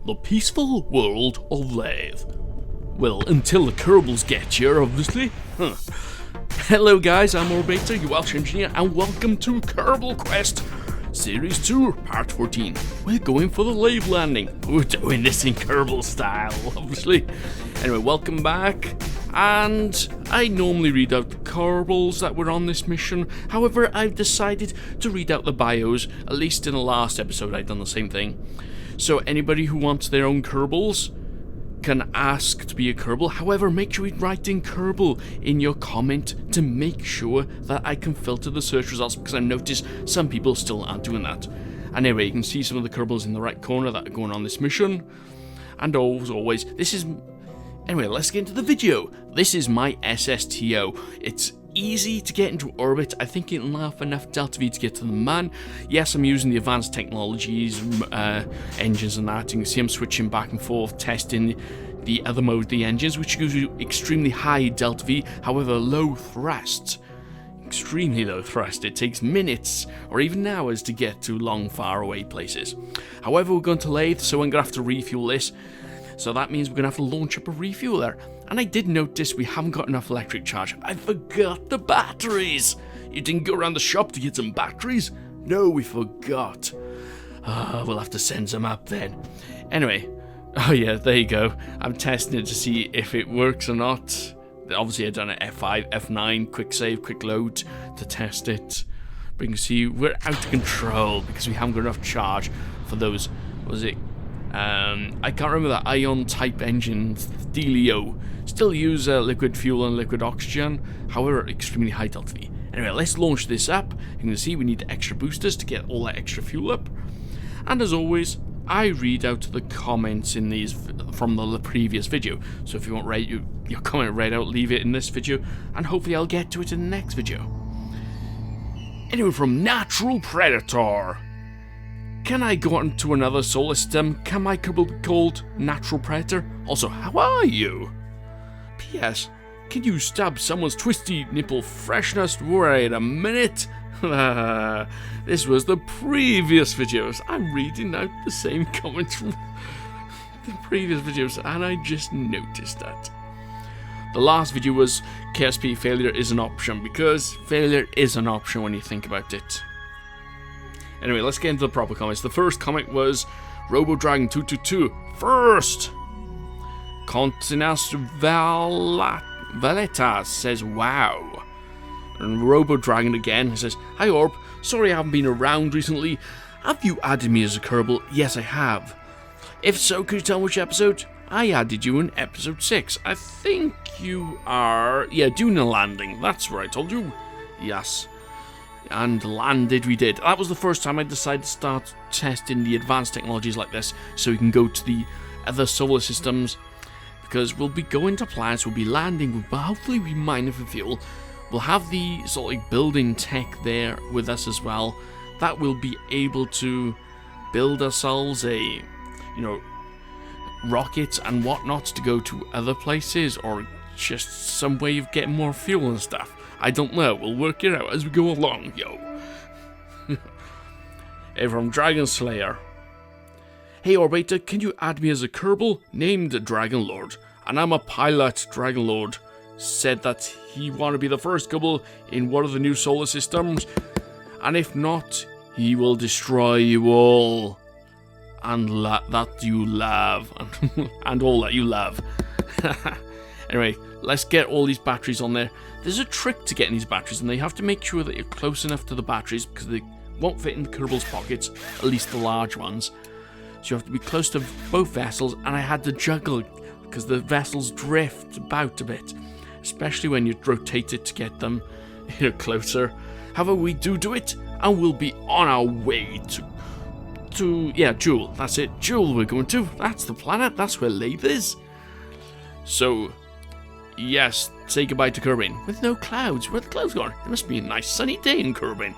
the peaceful world of Laythe. Well, until the Kerbals get here, obviously. Hello guys, I'm Laythe, your Welsh engineer, and welcome to Kerbal Quest Series 2, Part 14. We're going for the Laythe landing. We're doing this in Kerbal style, obviously. Anyway, welcome back. And I normally read out the Kerbals that were on this mission. However, I've decided to read out the bios. At least in the last episode, I've done the same thing. So anybody who wants their own Kerbals can ask to be a Kerbal. However, make sure you write in Kerbal in your comment to make sure that I can filter the search results, because I noticed some people still aren't doing that. Anyway, you can see some of the Kerbals in the right corner that are going on this mission. And as always, this is... Anyway, let's get into the video. This is my SSTO. It's easy to get into orbit. I think it'll have enough delta V to get to the man. Yes, I'm using the advanced technologies, engines and that. You can see I'm switching back and forth, testing the other mode of the engines, which gives you extremely high delta V, however low thrust. Extremely low thrust. It takes minutes or even hours to get to long, far away places. However, we're going to Laythe, so I'm going to have to refuel this. So that means we're going to have to launch up a refueler. And I did notice we haven't got enough electric charge. I forgot the batteries. You didn't go around the shop to get some batteries? No, we forgot. We'll have to send some up then. Anyway, oh yeah, there you go. I'm testing it to see if it works or not. Obviously I've done an F5, F9, quick save, quick load to test it. But you can see we're out of control because we haven't got enough charge for those, what was it? I can't remember that ion type engines, Delio. Still use liquid fuel and liquid oxygen, however extremely high delta V. Anyway, let's launch this up. You can see we need extra boosters to get all that extra fuel up. And as always, I read out the comments in these from the previous video. So if you want your comment read out, leave it in this video, and hopefully I'll get to it in the next video. Anyway, from Natural Predator. Can I go on to another solar system? Can my Kerbal be called Natural Predator? Also, how are you? P.S. Can you stab someone's twisty nipple freshness? Wait a minute. This was the previous videos. I'm reading out the same comments from the previous videos, and I just noticed that. The last video was KSP failure is an option, because failure is an option when you think about it. Anyway, let's get into the proper comments. The first comment was RoboDragon222. First! Continas Valetas says, wow. And RoboDragon again says, hi Orb, sorry I haven't been around recently. Have you added me as a Kerbal? Yes, I have. If so, could you tell which episode? I added you in episode 6. I think you are... Yeah, doing a landing. That's where I told you. Yes. And landed we did. That was the first time I decided to start testing the advanced technologies like this, so we can go to the other solar systems, because we'll be going to planets, we'll be landing, but hopefully we mine for fuel. We'll have the sort of like building tech there with us as well, that we'll be able to build ourselves a, rockets and whatnot to go to other places, or just some way of getting more fuel and stuff. I don't know, we'll work it out as we go along, yo. Hey, from Dragon Slayer. Hey Orbiter, can you add me as a Kerbal? Named Dragon Lord. And I'm a pilot, Dragon Lord. Said that he want to be the first Kerbal in one of the new solar systems. And if not, he will destroy you all. And that you love. And all that you love. Anyway, let's get all these batteries on there. There's a trick to getting these batteries, and they have to make sure that you're close enough to the batteries, because they won't fit in the Kerbal's pockets, at least the large ones. So you have to be close to both vessels, and I had to juggle, because the vessels drift about a bit, especially when you rotate it to get them closer. However, we do it, and we'll be on our way to Jool. That's it, Jool we're going to. That's the planet, that's where Laythe is. So... yes, say goodbye to Kerbin. With no clouds. Where are the clouds gone? It must be a nice sunny day in Kerbin.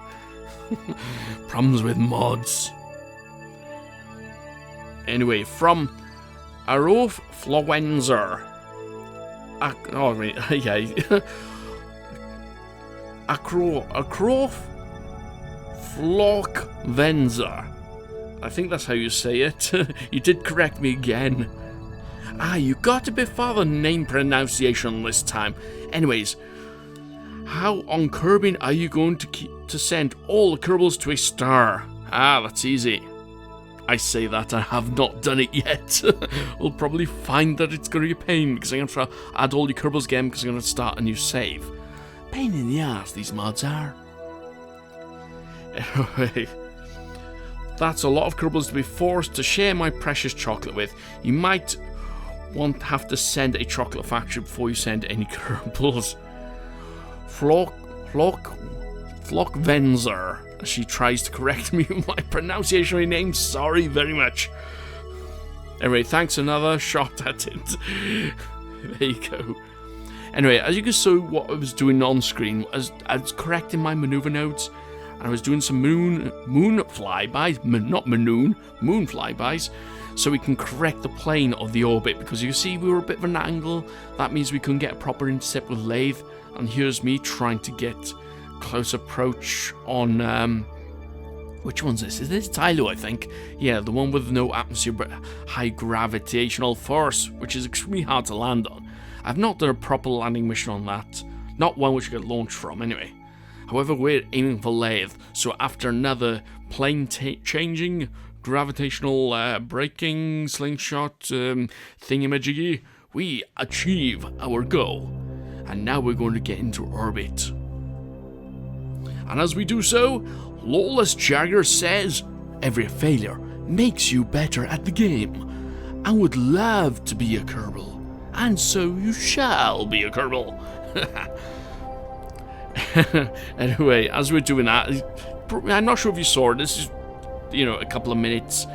Problems with mods. Anyway, from Arof Fluenza. Akrof Flock Venza. I think that's how you say it. You did correct me again. Ah, you got a bit far the name pronunciation this time. Anyways, how on Kerbin are you going to send all the Kerbals to a star? Ah, that's easy. I say that, I have not done it yet. We'll probably find that it's going to be a pain, because I'm going to have to add all your Kerbals again, because I'm going to start a new save. Pain in the ass, these mods are. Anyway, that's a lot of Kerbals to be forced to share my precious chocolate with. You might have to send a chocolate factory before you send any Kerbals. Flockvenzer. She tries to correct me with my pronunciation of her name. Sorry very much. Anyway, thanks, another shot at it. There you go. Anyway, as you can see what I was doing on screen, I was correcting my maneuver nodes, and I was doing some moon flybys, moon flybys, so we can correct the plane of the orbit, because you see we were a bit of an angle. That means we couldn't get a proper intercept with Laythe, and here's me trying to get close approach on which one's this? Is this Tylo, I think? Yeah, the one with no atmosphere but high gravitational force, which is extremely hard to land on. I've not done a proper landing mission on that. Not one which you get launched from, anyway. However, we're aiming for Laythe, so after another plane changing, gravitational braking, slingshot, thingamajiggy, we achieve our goal. And now we're going to get into orbit. And as we do so, Lawless Jagger says, every failure makes you better at the game. I would love to be a Kerbal, and so you shall be a Kerbal. Anyway, as we're doing that, I'm not sure if you saw it, this is, a couple of minutes,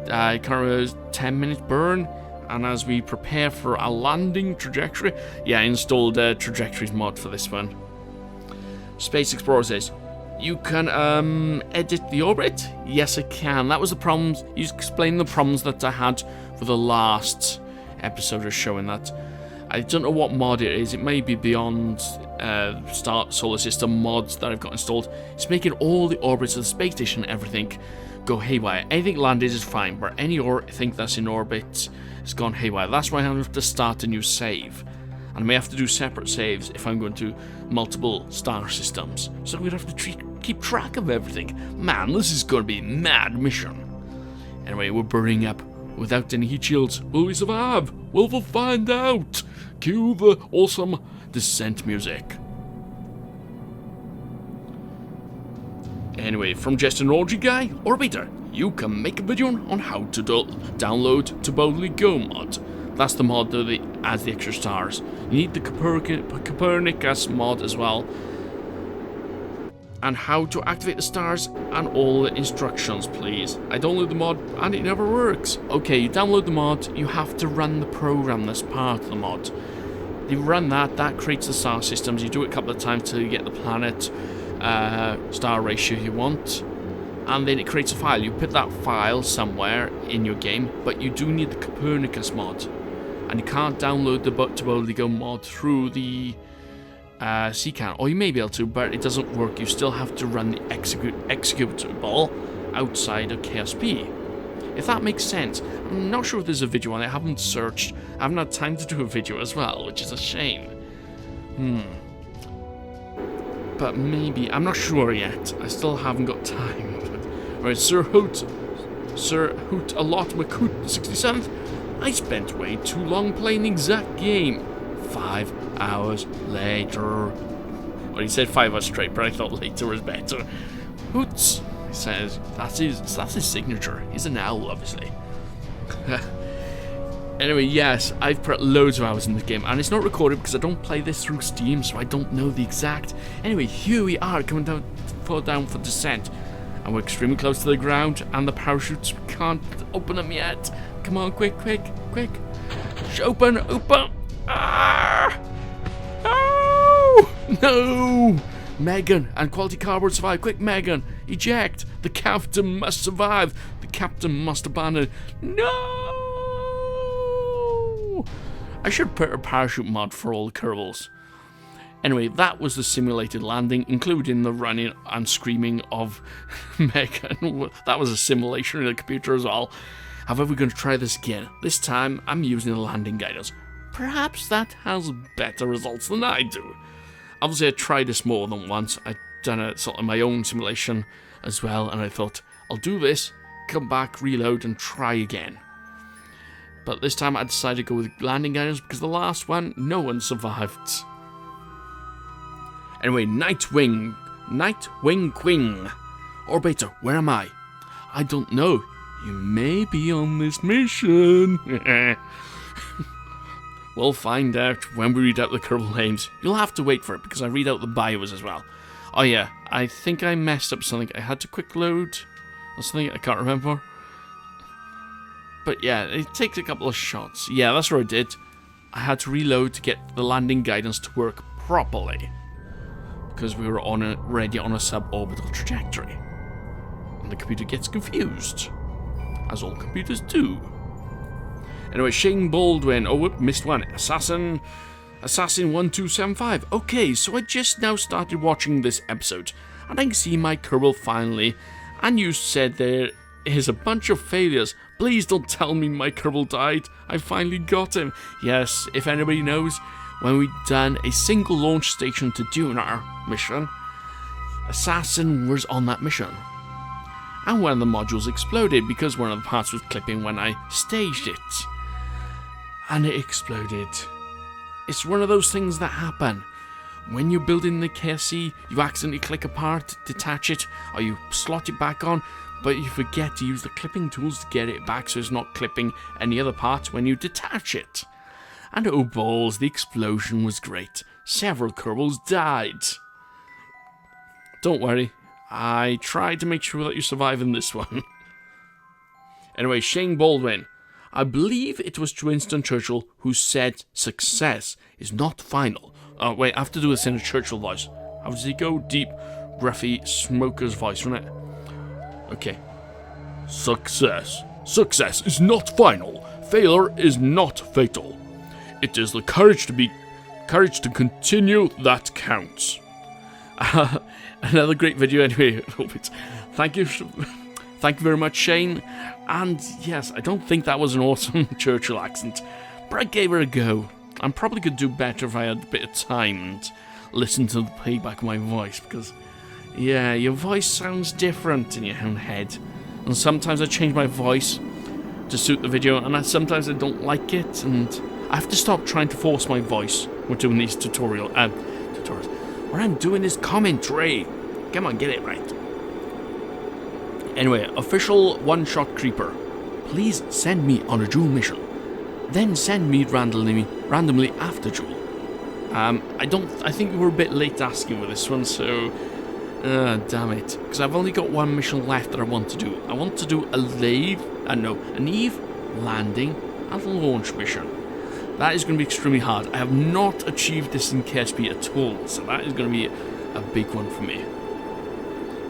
kind of a 10-minute burn, and as we prepare for a landing trajectory, I installed a trajectories mod for this one. Space Explorer says, you can edit the orbit? Yes, I can. That was the problems. You explained the problems that I had for the last episode of showing that. I don't know what mod it is. It may be beyond solar system mods that I've got installed. It's making all the orbits of the space station and everything go haywire. Anything landed is fine, but anything that's in orbit has gone haywire. That's why I have to start a new save. And I may have to do separate saves if I'm going to multiple star systems. So I'm going to have to keep track of everything. Man, this is going to be a mad mission. Anyway, we're burning up without any heat shields. Will we survive? We'll find out. Cue the awesome descent music. Anyway, from just an orgy guy, Orbiter, you can make a video on how to download To Boldly Go mod. That's the mod that adds the extra stars. You need the Copernicus mod as well. And how to activate the stars and all the instructions, please. I download the mod and it never works. Okay, you download the mod, you have to run the program that's part of the mod. You run that creates the star systems. You do it a couple of times till you get the planet star ratio you want. And then it creates a file. You put that file somewhere in your game, but you do need the Copernicus mod. And you can't download the To Boldly Go mod through the CCAN, or you may be able to, but it doesn't work. You still have to run the executable outside of KSP. If that makes sense. I'm not sure if there's a video on it. I haven't searched. I haven't had time to do a video as well, which is a shame. But maybe. I'm not sure yet. I still haven't got time. Alright, Sir Hoot a lot McHoot 67th. I spent way too long playing the exact game. 5 hours later. Well, he said 5 hours straight, but I thought later was better. Hoots, he says, that's his signature. He's an owl, obviously. Anyway, yes, I've put loads of hours in the game, and it's not recorded because I don't play this through Steam, so I don't know the exact. Anyway, here we are, coming down for descent. And we're extremely close to the ground, and the parachutes can't open them yet. Come on, quick. Open. Ah! No! Megan and Quality Cardboard survive. Quick, Megan, eject. The captain must survive. The captain must abandon. No! I should put a parachute mod for all the Kerbals. Anyway, that was the simulated landing, including the running and screaming of Megan. That was a simulation in the computer as well. However, we're going to try this again. This time, I'm using the landing guidance. Perhaps that has better results than I do. Obviously, I tried this more than once. I'd done a sort of my own simulation as well, and I thought, I'll do this, come back, reload, and try again. But this time, I decided to go with landing guidance because the last one, no one survived. Anyway, Nightwing Queen. Orbiter, where am I? I don't know. You may be on this mission. We'll find out when we read out the Kerbal names. You'll have to wait for it because I read out the bios as well. Oh yeah, I think I messed up something. I had to quick load or something. I can't remember. But yeah, it takes a couple of shots. Yeah, that's what I did. I had to reload to get the landing guidance to work properly. Because we were already on a suborbital trajectory. And the computer gets confused. As all computers do. Anyway, Shane Baldwin. Oh, whoop, missed one. Assassin 1275. Okay, so I just now started watching this episode. And I can see my Kerbal finally. And you said there is a bunch of failures. Please don't tell me my Kerbal died. I finally got him. Yes, if anybody knows, when we'd done a single launch station to Dunar mission, Assassin was on that mission. And one of the modules exploded because one of the parts was clipping when I staged it. And it exploded. It's one of those things that happen. When you're building the KSC, you accidentally click a part, detach it, or you slot it back on, but you forget to use the clipping tools to get it back so it's not clipping any other parts when you detach it. And oh balls, the explosion was great. Several Kerbals died. Don't worry, I tried to make sure that you survive in this one. Anyway, Shane Baldwin. I believe it was Winston Churchill who said success is not final. Oh wait, I have to do this in a Churchill voice. How does he go? Deep, gruffy, smoker's voice, isn't it? Okay. Success. Success is not final. Failure is not fatal. It is the courage to continue that counts. Another great video anyway. Thank you very much, Shane. And yes, I don't think that was an awesome Churchill accent, but I gave it a go. I'm probably could do better if I had a bit of time and listen to the playback of my voice, because yeah, your voice sounds different in your own head. And sometimes I change my voice to suit the video, and sometimes I don't like it, and I have to stop trying to force my voice when doing these tutorials. When I'm doing this commentary. Come on, get it right. Anyway, official one-shot creeper. Please send me on a Jool mission. Then send me randomly after Jool. I think we were a bit late asking with this one, so damn it. Because I've only got one mission left that I want to do. I want to do an Eve landing and launch mission. That is going to be extremely hard. I have not achieved this in KSP at all, so that is going to be a big one for me.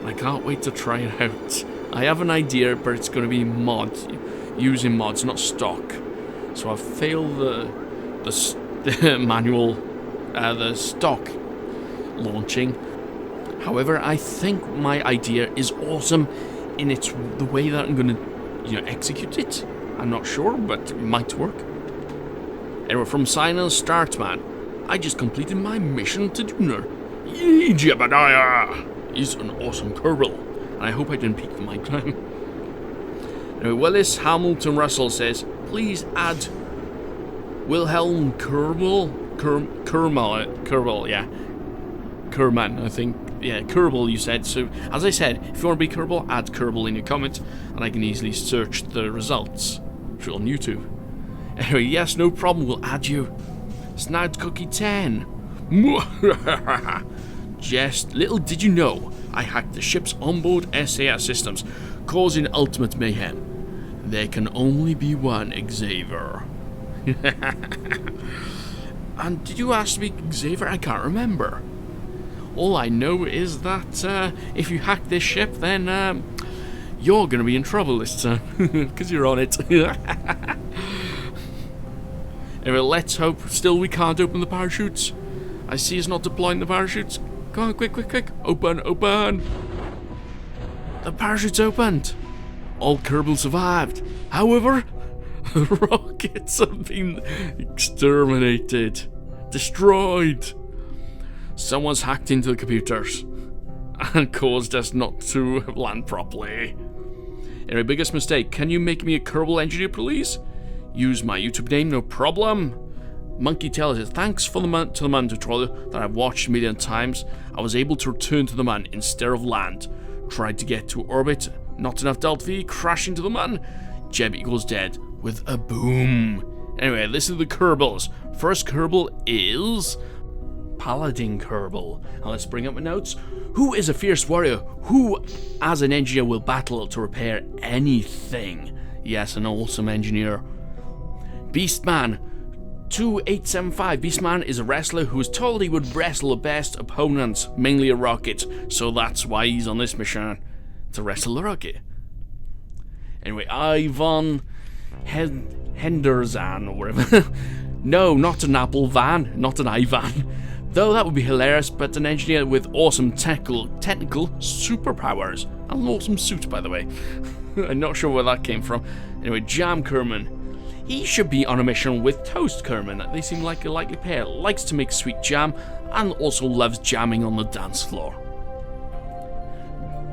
And I can't wait to try it out. I have an idea, but it's going to be using mods, not stock. So I've failed the manual, the stock launching. However, I think my idea is awesome in the way that I'm going to execute it. I'm not sure, but it might work. Anyway, from Silence Start, man. I just completed my mission to Dunar. Yee, Jebediah! He's an awesome Kerbal, and I hope I didn't peak the mic time. Anyway, Willis Hamilton Russell says, please add Wilhelm Kerbal? Kerbal, yeah. Kerman, I think. Yeah, Kerbal, you said. So, as I said, if you want to be Kerbal, add Kerbal in your comment, and I can easily search the results. If you're on YouTube. Anyway, yes, no problem, we'll add you. Snout Cookie 10. Just little did you know, I hacked the ship's onboard SAS systems, causing ultimate mayhem. There can only be one Xavier. And did you ask me Xavier? I can't remember. All I know is that if you hack this ship, then you're going to be in trouble this time, because you're on it. Anyway, let's hope still we can't open the parachutes. I see he's not deploying the parachutes. Come on, quick, quick, quick. Open, open. The parachute's opened. All Kerbals survived. However, the rockets have been exterminated. Destroyed. Someone's hacked into the computers and caused us not to land properly. Anyway, biggest mistake. Can you make me a Kerbal engineer, please? Use my YouTube name, no problem. Monkey Tail says, thanks for to the Moon tutorial that I've watched a million times. I was able to return to the Moon instead of land. Tried to get to orbit. Not enough Delta V. Crashing to the Moon. Jeb equals dead with a boom. Anyway, this is the Kerbals. First Kerbal is Paladin Kerbal. And let's bring up my notes. Who is a fierce warrior who, as an engineer, will battle to repair anything? Yes, an awesome engineer. Beastman 2875. Beastman is a wrestler who is told he would wrestle the best opponents, mainly a rocket. So that's why he's on this mission, to wrestle the rocket. Anyway, Ivan Henderzan or whatever. No, not an Apple van, not an Ivan. Though that would be hilarious, but an engineer with awesome technical superpowers. And an awesome suit, by the way. I'm not sure where that came from. Anyway, Jam Kerman. He should be on a mission with Toast Kerman. They seem like a likely pair. Likes to make sweet jam, and also loves jamming on the dance floor.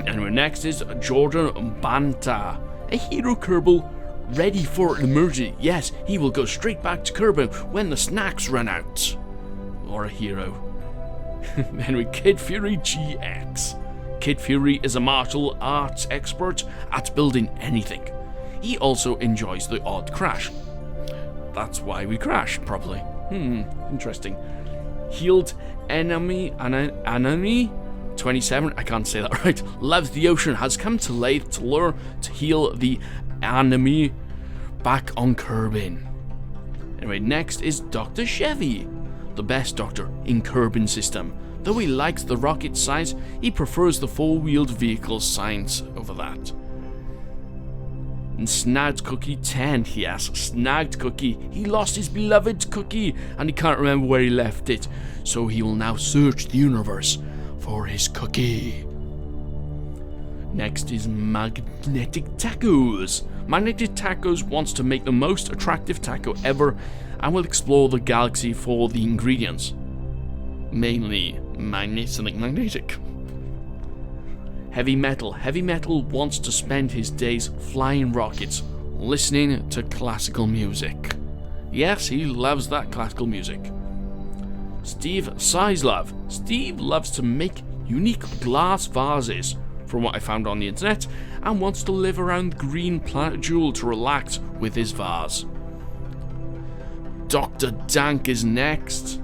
Anyway, next is Jordan Banta. A hero Kerbal ready for an emergency. Yes, he will go straight back to Kerbal when the snacks run out. Or a hero. Anyway, Kid Fury GX. Kid Fury is a martial arts expert at building anything. He also enjoys the odd crash. That's why we crash, probably. Interesting. Healed enemy 27, I can't say that right. Loves the ocean, has come to Laythe to learn to heal the enemy back on Kerbin. Anyway, next is Dr. Chevy, the best doctor in Kerbin system. Though he likes the rocket science, he prefers the four-wheeled vehicle science over that. And Snagged Cookie 10, yes, Snagged Cookie. He lost his beloved cookie and he can't remember where he left it, so he will now search the universe for his cookie. Next is Magnetic Tacos. Magnetic Tacos wants to make the most attractive taco ever and will explore the galaxy for the ingredients. Mainly magnetic. Heavy Metal. Heavy Metal wants to spend his days flying rockets, listening to classical music. Yes, he loves that classical music. Steve Sizelove. Steve loves to make unique glass vases, from what I found on the internet, and wants to live around green planet Jool to relax with his vase. Dr. Dank is next,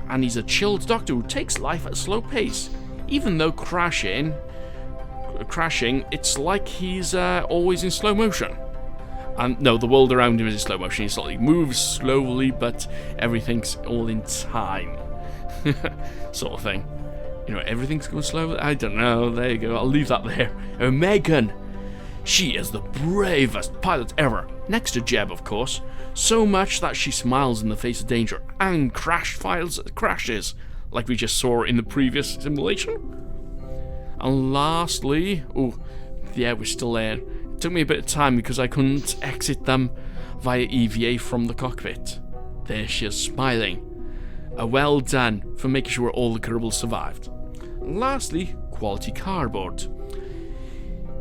and he's a chilled doctor who takes life at a slow pace. Even though crashing, it's like he's always in slow motion. And no, the world around him is in slow motion. He moves slowly, but everything's all in time. Sort of thing. You know, everything's going slow. I don't know. There you go. I'll leave that there. Megan. She is the bravest pilot ever. Next to Jeb, of course. So much that she smiles in the face of danger and crashes, like we just saw in the previous simulation. And lastly, we're still there. It took me a bit of time because I couldn't exit them via EVA from the cockpit. There she is, smiling. Well done for making sure all the Kerbals survived. And lastly, Quality Cardboard.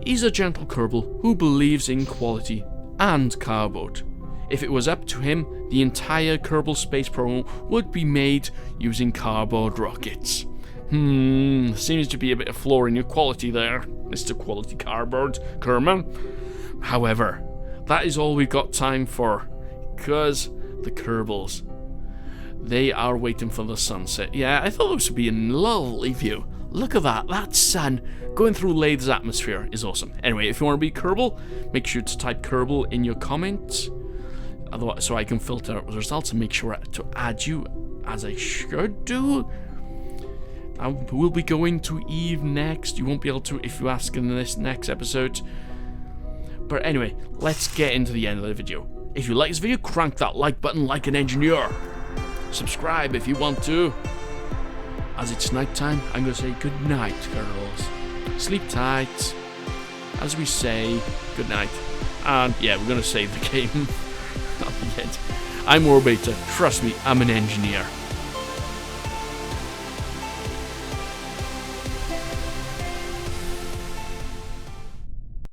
He's a gentle Kerbal who believes in quality and cardboard. If it was up to him, the entire Kerbal space program would be made using cardboard rockets. Seems to be a bit of flaw in your quality there, Mr. Quality Cardboard Kerman. However, that is all we've got time for, because the Kerbals, they are waiting for the sunset. Yeah, I thought this would be a lovely view. Look at that, that sun going through Laythe's atmosphere is awesome. Anyway, if you want to be Kerbal, make sure to type Kerbal in your comments, otherwise, so I can filter out the results and make sure to add you, as I should do. We'll be going to Eve next. You won't be able to if you ask in this next episode. But anyway, let's get into the end of the video. If you like this video, crank that like button like an engineer. Subscribe if you want to. as it's night time, I'm going to say good night, girls. Sleep tight, as we say good night. And yeah, we're going to save the game at the end. I'm Orbiter. Trust me, I'm an engineer.